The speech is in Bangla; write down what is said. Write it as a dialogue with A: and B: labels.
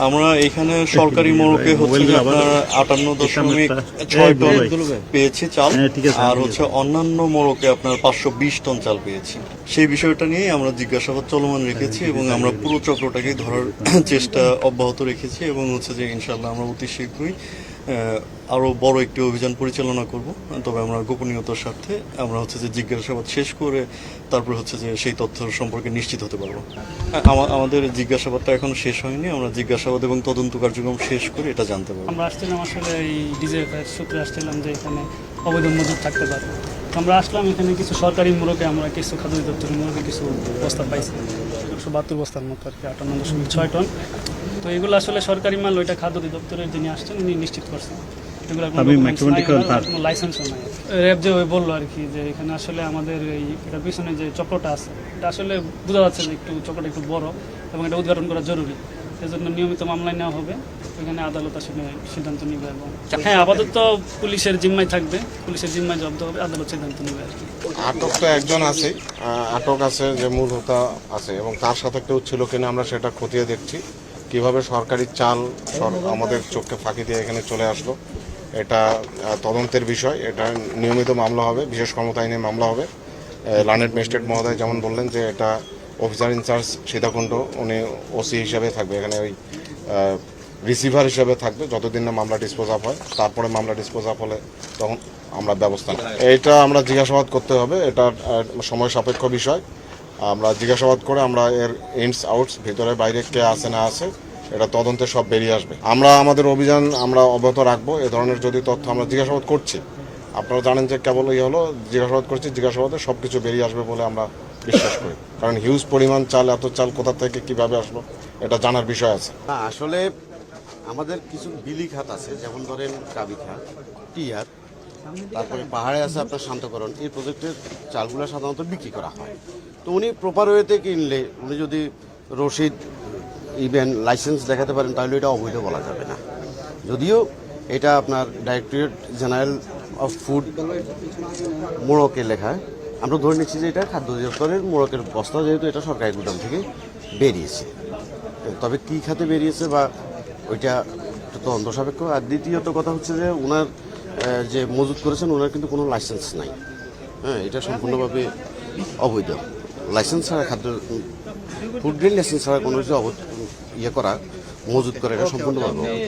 A: আমরা এখানে সরকারি মোড়কে হচ্ছে যে আপনার 58.6 টন পেয়েছি চাল, আর হচ্ছে অন্যান্য মোড়কে আপনার 520 টন চাল পেয়েছি। সেই বিষয়টা নিয়ে আমরা জিজ্ঞাসাবাদ চলমান রেখেছি এবং আমরা পুরো চক্রটাকে ধরার চেষ্টা অব্যাহত রেখেছি এবং হচ্ছে যে ইনশাল্লাহ আমরা অতি শীঘ্রই আরো বড় একটি অভিযান পরিচালনা করব। তবে আমরা গোপনীয়তার স্বার্থে আমরা হচ্ছে যে জিজ্ঞাসাবাদ শেষ করে তারপর হচ্ছে যে সেই তথ্য সম্পর্কে নিশ্চিত হতে পারবো। আমাদের জিজ্ঞাসাবাদটা এখনো শেষ হয়নি, আমরা জিজ্ঞাসাবাদ এবং তদন্ত কার্যক্রম শেষ করে এটা জানতে পারবো।
B: আমরা আসছিলাম আসলে এই ডিজেফের সূত্রে আসছিলাম যে এখানে অবৈধ মজুদ থাকতে পারে। আমরা আসলাম এখানে কিছু সরকারি মোড়কে আমরা কিছু খাদ্য দপ্তরের মোড়কে কিছু বস্তা পাইছি, 172 বস্তার মতো আর কি, 58.6 টন। তো এগুলো আসলে সরকারি মাল, ওইটা খাদ্য দপ্তরের যিনি আসছেন উনি নিশ্চিত করছেন। এগুলো কোনো লাইসেন্সও নাই। র্যাব যে ওই বললো আর কি যে এখানে আসলে আমাদের এই এটার পিছনে যে চক্রটা আছে এটা আসলে বোঝা যাচ্ছে যে একটু চক্রটা একটু বড় এবং এটা উদ্ঘাটন করা জরুরি। সেজন্য নিয়মিত মামলা নেওয়া হবে, ওইখানে আদালত আসলে সিদ্ধান্ত নেবে। এবং হ্যাঁ, আপাতত পুলিশের জিম্মায় থাকবে, পুলিশের জিম্মায় জব্দ হবে, আদালত সিদ্ধান্ত নেবে আর কি।
C: আটক তো একজন আছে, আটক আছে যে মূল হোতা আছে এবং তার সাথে কেউ ছিল কিনা আমরা সেটা খতিয়ে দেখছি। কিভাবে সরকারি চাল আমাদের চোখকে ফাঁকি দিয়ে এখানে চলে আসলো এটা তদন্তের বিষয়। এটা নিয়মিত মামলা হবে, বিশেষ ক্ষমতা আইনে মামলা হবে। লার্নেড ম্যাজিস্ট্রেট মহোদয় যেমন বললেন যে এটা অফিসার ইনচার্জ সীতাকুণ্ড উনি ওসি হিসাবে থাকবে, এখানে ওই রিসিভার হিসাবে থাকবে যতদিন না মামলা ডিসপোজ আপ হয়। তারপরে মামলা ডিসপোজ আপ হলে তখন আমরা ব্যবস্থা নেব। এইটা আমরা জিজ্ঞাসাবাদ করতে হবে, এটা সময় সাপেক্ষ বিষয়। আমরা জিজ্ঞাসাবাদ করে আমরা এর ইনস আউটস ভিতরে বাইরে কে আছে না আছে এটা তদন্তে সব বেরিয়ে আসবে। আমরা আমাদের অভিযান আমরা অব্যাহত রাখবো। এ ধরনের যদি তথ্য আমরা জিজ্ঞাসাবাদ করছি, আপনারা জানেন যে কেবল হলো জিজ্ঞাসাবাদ করছি, জিজ্ঞাসাবাদে সব কিছু বেরিয়ে আসবে বলে আমরা বিশ্বাস করি। কারণ হিউজ পরিমাণ চাল, এত চাল কোথা থেকে কিভাবে আসলো এটা জানার বিষয় আছে।
D: আসলে আমাদের কিছু বিলি খাত আছে, যেমন ধরেন কাবি খাত, টিয়ার, তারপরে পাহাড়ে আছে আপনার শান্তকরণ। এই প্রজেক্টের চালগুলো সাধারণত বিক্রি করা হয়। তো উনি প্রপার ওয়েতে কিনলে, উনি যদি রসিদ ইভেন লাইসেন্স দেখাতে পারেন তাহলে এটা অবৈধ বলা যাবে না। যদিও এটা আপনার ডাইরেক্টরেট জেনারেল অফ ফুড মোড়কে লেখা, আমরা ধরে নিচ্ছি যে এটা খাদ্য অধিদপ্তরের মোড়কের বস্তা, যেহেতু এটা সরকারি গুদাম থেকে বেরিয়েছে। তবে কী খাতে বেরিয়েছে বা ওইটা তদন্ত সাপেক্ষ। আর দ্বিতীয়ত কথা হচ্ছে যে ওনার যে মজুত করেছেন ওনার কিন্তু কোনো লাইসেন্স নাই। হ্যাঁ, এটা সম্পূর্ণভাবে অবৈধ। লাইসেন্স ছাড়া ফুড গ্রেড লাইসেন্স ছাড়া কোনো কিছু করা, মজুত করা, এটা সম্পূর্ণভাবে অবৈধ।